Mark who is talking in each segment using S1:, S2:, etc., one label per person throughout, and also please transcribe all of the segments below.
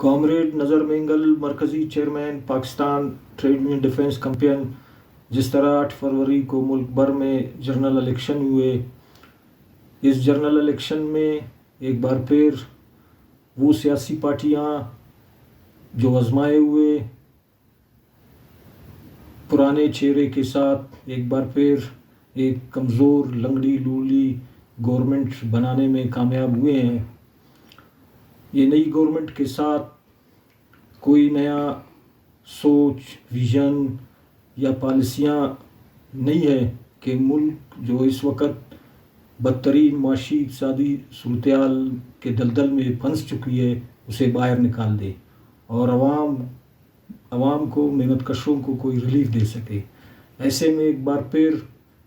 S1: Comrade Nazar Mengal, मरकज़ी chairman Pakistan trade union defence campaign, जिस तरह 8 फरवरी को मुल्क भर में जनरल इलेक्शन हुए, इस जनरल इलेक्शन में एक बार फिर वो सियासी पार्टियां जो आजमाए हुए पुराने चेहरे के साथ एक बार फिर एक कमज़ोर लंगड़ी लूली गवर्नमेंट बनाने में कामयाब हुए हैं, ये नई गवर्नमेंट के साथ कोई नया सोच, विज़न या पॉलिसियाँ नहीं है कि मुल्क जो इस वक्त बदतरीन माशी इक़्तिसादी सूरत-ए-हाल के दलदल में फंस चुकी है उसे बाहर निकाल दे और आवाम को, मेहनत कशों को कोई रिलीफ दे सके। ऐसे में एक बार फिर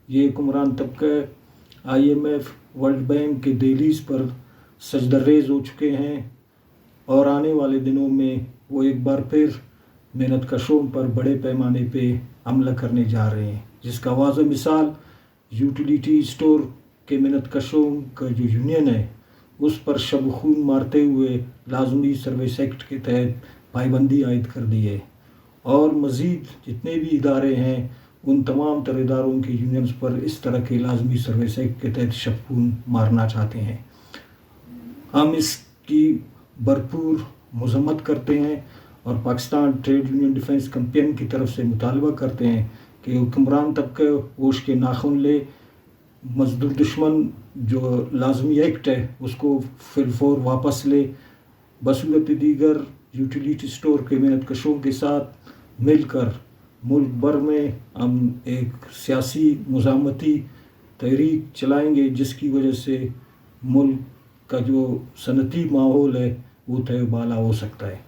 S1: ये हुक्मरान तबका IMF, वर्ल्ड बैंक के दहलीज पर सजदरेज़ हो चुके हैं और आने वाले दिनों में वो एक बार फिर मेहनत कशों पर बड़े पैमाने पे हमला करने जा रहे हैं, जिसका वाज़ह मिसाल यूटिलिटी स्टोर के मेहनत कशों का जो यूनियन है उस पर शब खून मारते हुए लाजमी सर्विस एक्ट के तहत पाबंदी आयद कर दी है और मज़ीद जितने भी इदारे हैं उन तमाम तर इदारों के यूनियंस पर इस तरह के लाजमी सर्विस एक्ट के तहत शब खून मारना चाहते हैं। हम इसकी भरपूर मज़म्मत करते हैं और Pakistan trade union defence campaign की तरफ से मुतालबा करते हैं कि हुक्मरान तबका होश के नाखून ले, मजदूर दुश्मन जो लाजमी एक्ट है उसको फिलफौर वापस ले, बसूरत दीगर यूटिलिटी स्टोर के मेहनत कशों के साथ मिलकर मुल्क भर में हम एक सियासी मुज़ामती तहरीक चलाएंगे जिसकी वजह से मुल्क का जो सनती माहौल है वो तय बाला हो सकता है।